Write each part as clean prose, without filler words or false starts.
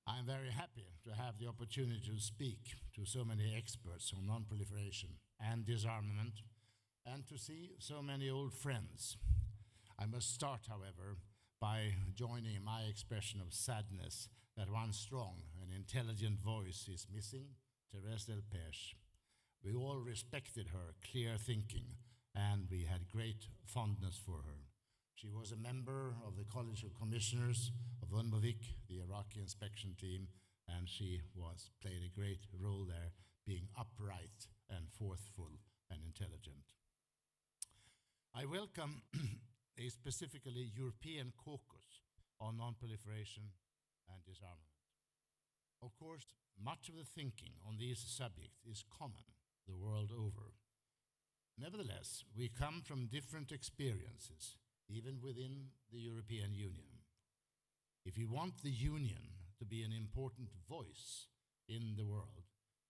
I'm very happy to have the opportunity to speak to so many experts on non-proliferation and disarmament, and to see so many old friends. I must start, however, by joining my expression of sadness that one strong and intelligent voice is missing, Thérèse Delpech. We all respected her clear thinking, and we had great fondness for her. She was a member of the College of Commissioners of UNMOVIC, the Iraqi inspection team, and she played a great role there, being upright and forthful and intelligent. I welcome a specifically European caucus on non-proliferation and disarmament. Of course, much of the thinking on these subjects is common the world over. Nevertheless, we come from different experiences, even within the European Union. If we want the Union to be an important voice in the world,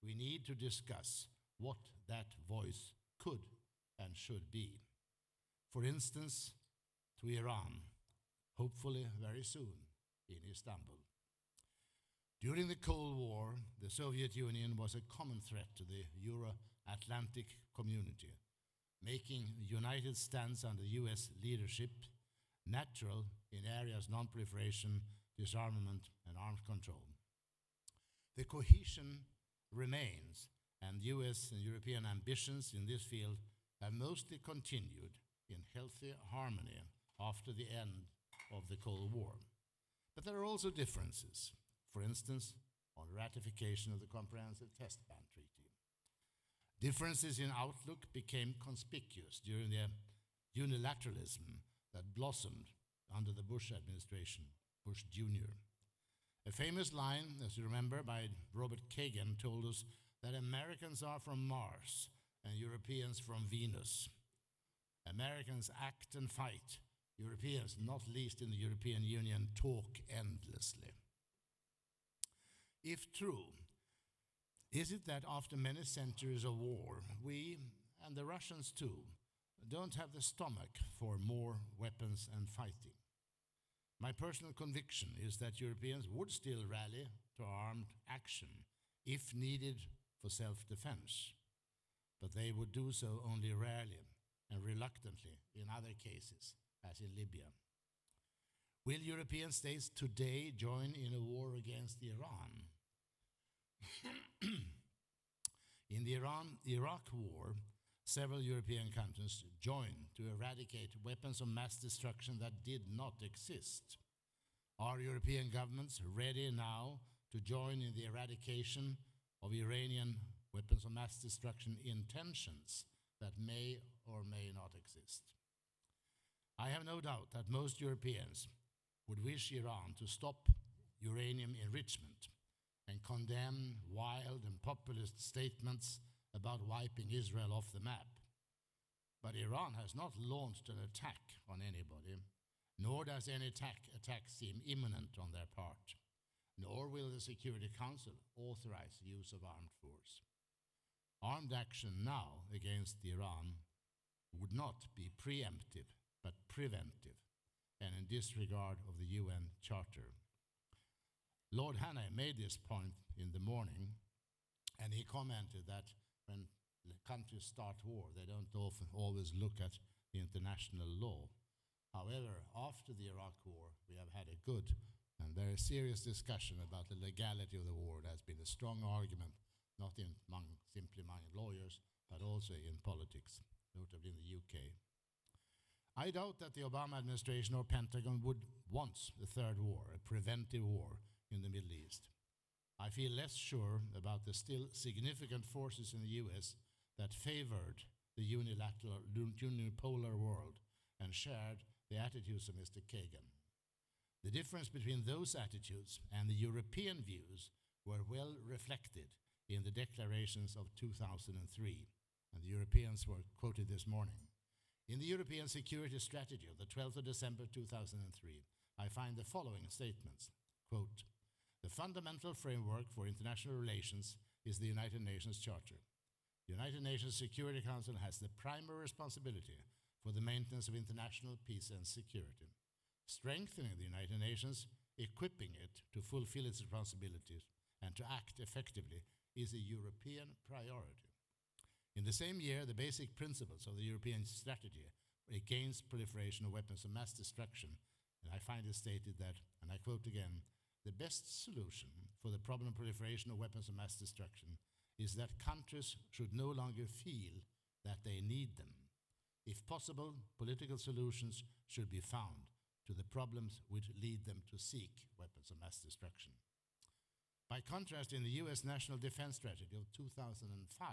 we need to discuss what that voice could and should be. For instance, to Iran, hopefully very soon in Istanbul. During the Cold War, the Soviet Union was a common threat to the Euro-Atlantic community, making a united stance under US leadership natural in areas non-proliferation, disarmament, and arms control. The cohesion remains, and US and European ambitions in this field have mostly continued in healthy harmony after the end of the Cold War. But there are also differences, for instance, on ratification of the Comprehensive Test Ban Treaty. Differences in outlook became conspicuous during the unilateralism that blossomed under the Bush administration, Bush Jr. A famous line, as you remember, by Robert Kagan told us that Americans are from Mars and Europeans from Venus. Americans act and fight. Europeans, not least in the European Union, talk endlessly. If true, is it that after many centuries of war, we, and the Russians too, don't have the stomach for more weapons and fighting? My personal conviction is that Europeans would still rally to armed action if needed for self-defense, but they would do so only rarely and reluctantly in other cases, as in Libya. Will European states today join in a war against Iran? In the Iran-Iraq war, several European countries joined to eradicate weapons of mass destruction that did not exist. Are European governments ready now to join in the eradication of Iranian weapons of mass destruction intentions that may or may not exist? I have no doubt that most Europeans would wish Iran to stop uranium enrichment and condemn wild and populist statements about wiping Israel off the map. But Iran has not launched an attack on anybody, nor does any attack seem imminent on their part, nor will the Security Council authorize the use of armed force. Armed action now against Iran would not be preemptive, but preventive, and in disregard of the UN Charter. Lord Hanna made this point in the morning, and he commented that when countries start war, they don't often always look at the international law. However, after the Iraq war, we have had a good and very serious discussion about the legality of the war. There has been a strong argument, not simply among lawyers, but also in politics, notably in the UK. I doubt that the Obama administration or Pentagon would want a third war, a preventive war in the Middle East. I feel less sure about the still significant forces in the US that favored the unilateral, unipolar world and shared the attitudes of Mr. Kagan. The difference between those attitudes and the European views were well reflected in the declarations of 2003, and the Europeans were quoted this morning. In the European Security Strategy of the 12th of December 2003, I find the following statements, quote, "The fundamental framework for international relations is the United Nations Charter. The United Nations Security Council has the primary responsibility for the maintenance of international peace and security. Strengthening the United Nations equipping it to fulfill its responsibilities and to act effectively is a European priority. In the same year, the basic principles of the European strategy against proliferation of weapons of mass destruction, and I find it stated that, and I quote again, the best solution for the problem of proliferation of weapons of mass destruction is that countries should no longer feel that they need them. If possible, political solutions should be found to the problems which lead them to seek weapons of mass destruction. By contrast, in the US National Defense Strategy of 2005,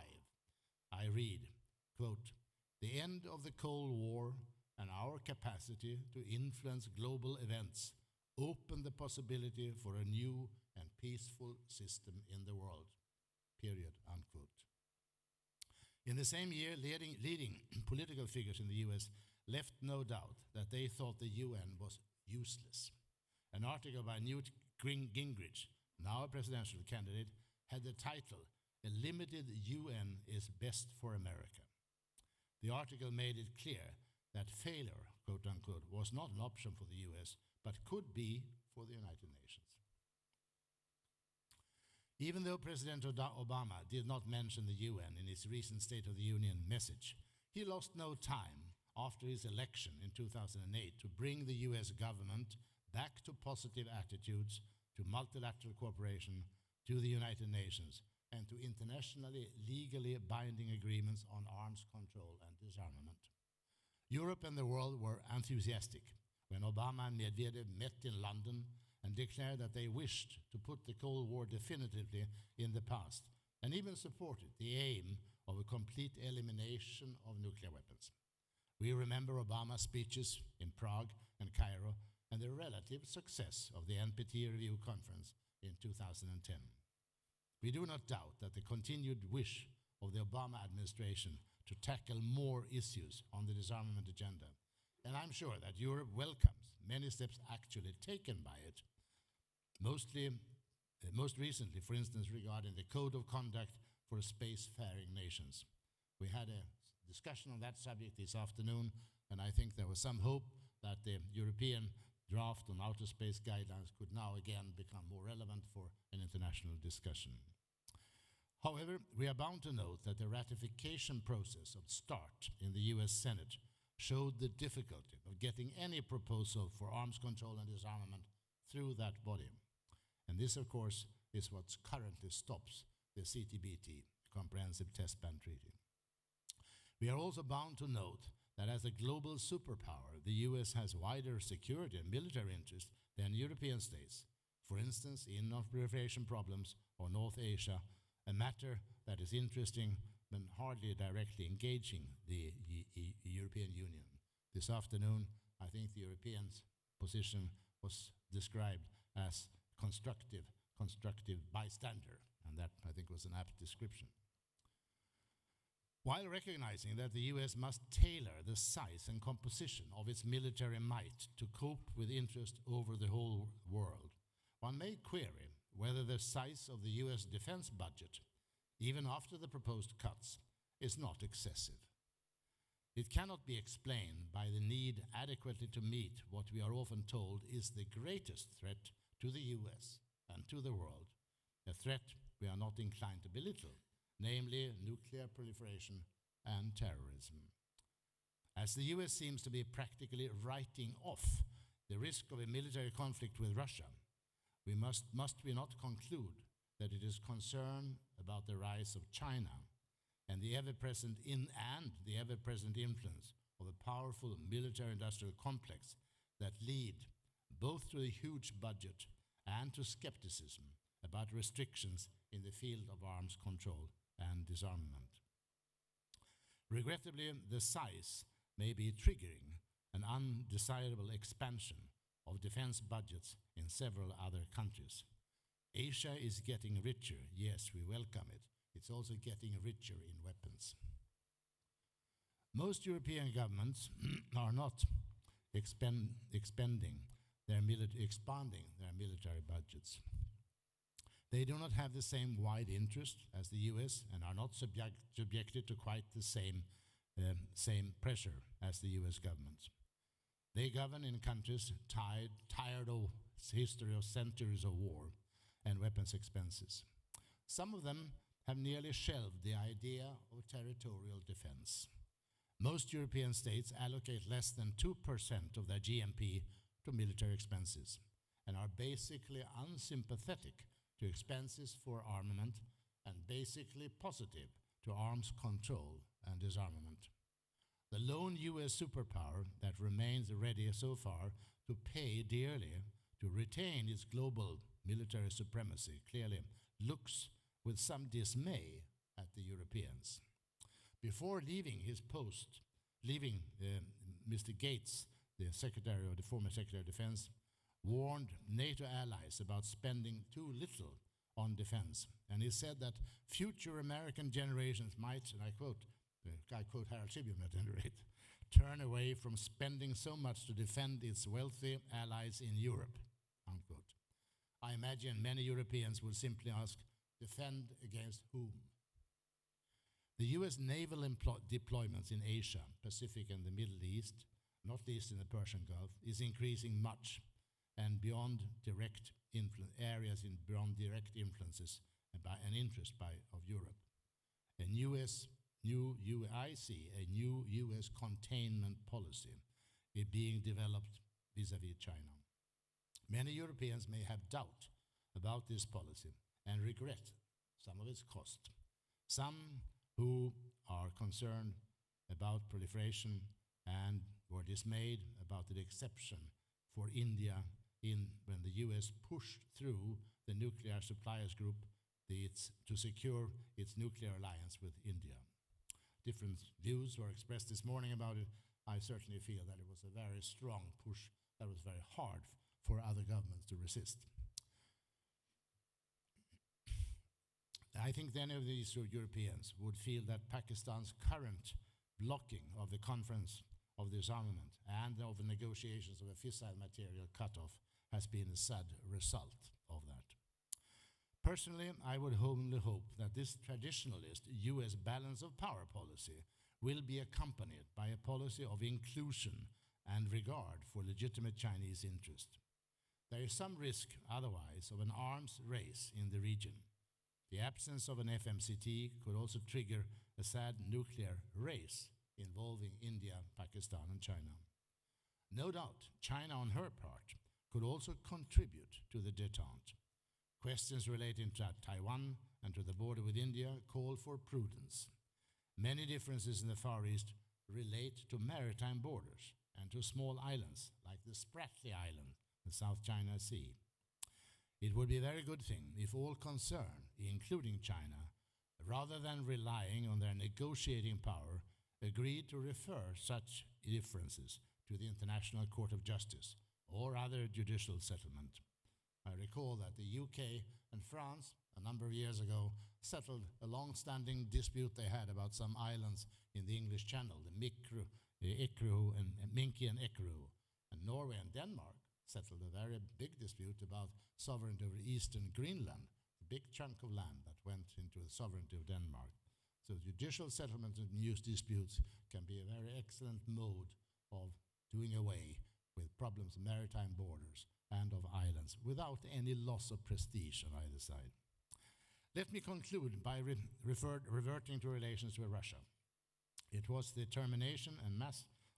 I read, quote, "The end of the Cold War and our capacity to influence global events open the possibility for a new and peaceful system in the world," period, unquote. In the same year, leading political figures in the US left no doubt that they thought the UN was useless. An article by Newt Gingrich, now a presidential candidate, had the title, "A limited UN is best for America." The article made it clear that failure, quote unquote, was not an option for the US, but could be for the United Nations. Even though President Obama did not mention the UN in his recent State of the Union message, he lost no time after his election in 2008 to bring the US government back to positive attitudes to multilateral cooperation, to the United Nations, and to internationally legally binding agreements on arms control and disarmament. Europe and the world were enthusiastic when Obama and Medvedev met in London and declared that they wished to put the Cold War definitively in the past, and even supported the aim of a complete elimination of nuclear weapons. We remember Obama's speeches in Prague and Cairo and the relative success of the NPT Review Conference in 2010. We do not doubt that the continued wish of the Obama administration to tackle more issues on the disarmament agenda, and I'm sure that Europe welcomes many steps actually taken by it, most recently, for instance, regarding the Code of Conduct for Spacefaring Nations. We had a discussion on that subject this afternoon, and I think there was some hope that the European draft on outer space guidelines could now again become more relevant for an international discussion. However, we are bound to note that the ratification process of START in the US Senate showed the difficulty of getting any proposal for arms control and disarmament through that body. And this, of course, is what currently stops the CTBT, Comprehensive Test Ban Treaty. We are also bound to note that as a global superpower, the US has wider security and military interests than European states, for instance, in non-proliferation problems or North Asia, a matter that is interesting but hardly directly engaging the European Union. This afternoon, I think the Europeans' position was described as constructive bystander, and that, I think, was an apt description. While recognizing that the US must tailor the size and composition of its military might to cope with interest over the whole world, one may query whether the size of the US defense budget, even after the proposed cuts, is not excessive. It cannot be explained by the need adequately to meet what we are often told is the greatest threat to the US and to the world, a threat we are not inclined to belittle, namely nuclear proliferation and terrorism. As the US seems to be practically writing off the risk of a military conflict with Russia, we must we not conclude that it is concern about the rise of China and the ever-present influence of a powerful military-industrial complex that lead both to a huge budget and to skepticism about restrictions in the field of arms control and disarmament. Regrettably, the size may be triggering an undesirable expansion of defense budgets in several other countries. Asia is getting richer. Yes, we welcome it. It's also getting richer in weapons. Most European governments are not expanding their military budgets. They do not have the same wide interest as the US and are not subjected to quite the same pressure as the US government. They govern in countries tired of history of centuries of war and weapons expenses. Some of them have nearly shelved the idea of territorial defense. Most European states allocate less than 2% of their GNP to military expenses and are basically unsympathetic to expenses for armament and basically positive to arms control and disarmament. The lone US superpower that remains ready so far to pay dearly to retain its global military supremacy clearly looks with some dismay at the Europeans. Before leaving his post, Mr. Gates, the former Secretary of Defense, warned NATO allies about spending too little on defense. And he said that future American generations might, and I quote Harold Shibum at any rate, turn away from spending so much to defend its wealthy allies in Europe, unquote. I imagine many Europeans would simply ask, defend against whom? The US naval deployments in Asia, Pacific and the Middle East, not least in the Persian Gulf, is increasing much and beyond direct areas beyond direct influences and interest of Europe. I see a new US containment policy being developed vis-à-vis China. Many Europeans may have doubt about this policy and regret some of its cost. Some who are concerned about proliferation and were dismayed about the exception for India when the US pushed through the nuclear suppliers group to secure its nuclear alliance with India. Different views were expressed this morning about it. I certainly feel that it was a very strong push that was very hard for other governments to resist. I think then of these Europeans would feel that Pakistan's current blocking of the conference of disarmament and of the negotiations of a fissile material cutoff has been a sad result of that. Personally, I would only hope that this traditionalist US balance of power policy will be accompanied by a policy of inclusion and regard for legitimate Chinese interest. There is some risk otherwise of an arms race in the region. The absence of an FMCT could also trigger a sad nuclear race involving India, Pakistan, and China. No doubt, China on her part could also contribute to the détente. Questions relating to Taiwan and to the border with India call for prudence. Many differences in the Far East relate to maritime borders and to small islands like the Spratly Island in the South China Sea. It would be a very good thing if all concerned, including China, rather than relying on their negotiating power, agreed to refer such differences to the International Court of Justice or other judicial settlement. I recall that the UK and France, a number of years ago, settled a long-standing dispute they had about some islands in the English Channel, the Minky and Ekru. And Norway and Denmark settled a very big dispute about sovereignty over eastern Greenland, a big chunk of land that went into the sovereignty of Denmark. So judicial settlement of news disputes can be a very excellent mode of doing away with problems of maritime borders and of islands without any loss of prestige on either side. Let me conclude by reverting to relations with Russia. It was the termination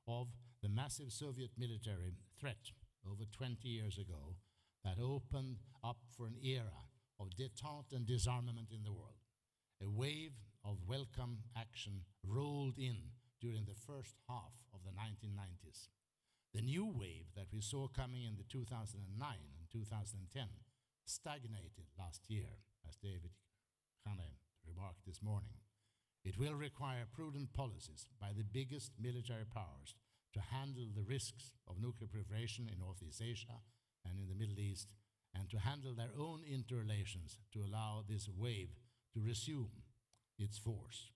of the massive Soviet military threat over 20 years ago that opened up for an era of détente and disarmament in the world. A wave of welcome action rolled in during the first half of the 1990s. The new wave that we saw coming in the 2009 and 2010 stagnated last year, as David Khane remarked this morning. It will require prudent policies by the biggest military powers to handle the risks of nuclear proliferation in Northeast Asia and in the Middle East, and to handle their own interrelations to allow this wave to resume its force.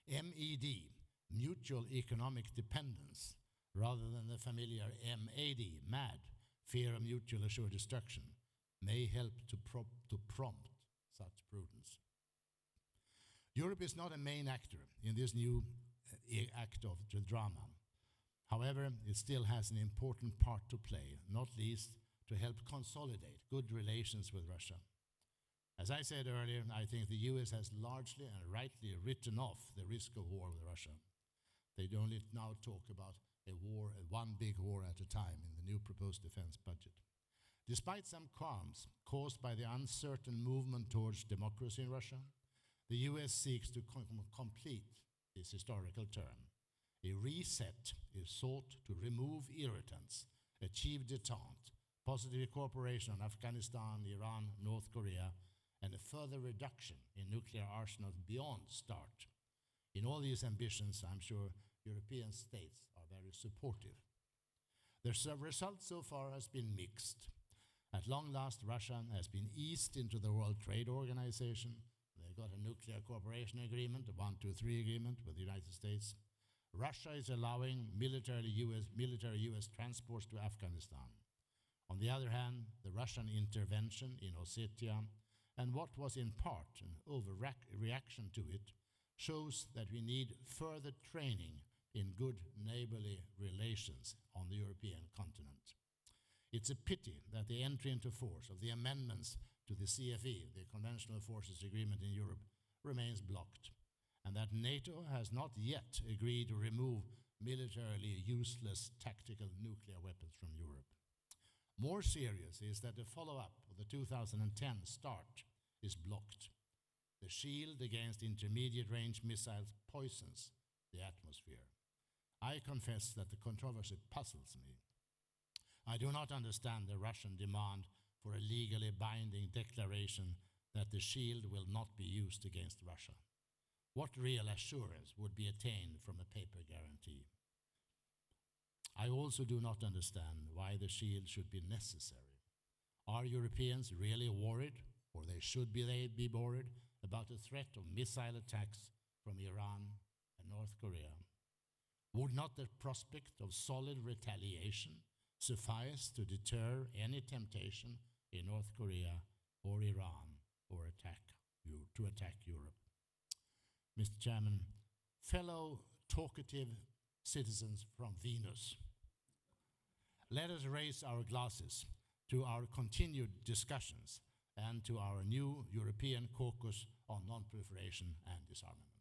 MED, mutual economic dependence, rather than the familiar MAD, fear of mutual assured destruction, may help to prompt such prudence. Europe is not a main actor in this new act of the drama. However, it still has an important part to play, not least to help consolidate good relations with Russia. As I said earlier, I think the US has largely and rightly written off the risk of war with Russia. They only now talk about a war, one big war at a time in the new proposed defense budget. Despite some qualms caused by the uncertain movement towards democracy in Russia, the US seeks to complete this historical term. A reset is sought to remove irritants, achieve détente, positive cooperation on Afghanistan, Iran, North Korea, and a further reduction in nuclear arsenals beyond START. In all these ambitions, I'm sure European states are very supportive. The result so far has been mixed. At long last, Russia has been eased into the World Trade Organization. They got a nuclear cooperation agreement, a 1-2-3 agreement with the United States. Russia is allowing military US transports to Afghanistan. On the other hand, the Russian intervention in Ossetia and what was in part an overreaction to it shows that we need further training in good neighborly relations on the European continent. It's a pity that the entry into force of the amendments to the CFE, the Conventional Forces Agreement in Europe, remains blocked, and that NATO has not yet agreed to remove militarily useless tactical nuclear weapons from Europe. More serious is that the follow-up of the 2010 START is blocked. The shield against intermediate-range missiles poisons the atmosphere. I confess that the controversy puzzles me. I do not understand the Russian demand for a legally binding declaration that the shield will not be used against Russia. What real assurance would be attained from a paper guarantee? I also do not understand why the shield should be necessary. Are Europeans really worried, or should be worried, about the threat of missile attacks from Iran and North Korea? Would not the prospect of solid retaliation suffice to deter any temptation in North Korea or Iran to attack Europe? Mr. Chairman, fellow talkative citizens from Venus, let us raise our glasses to our continued discussions and to our new European caucus on non-proliferation and disarmament.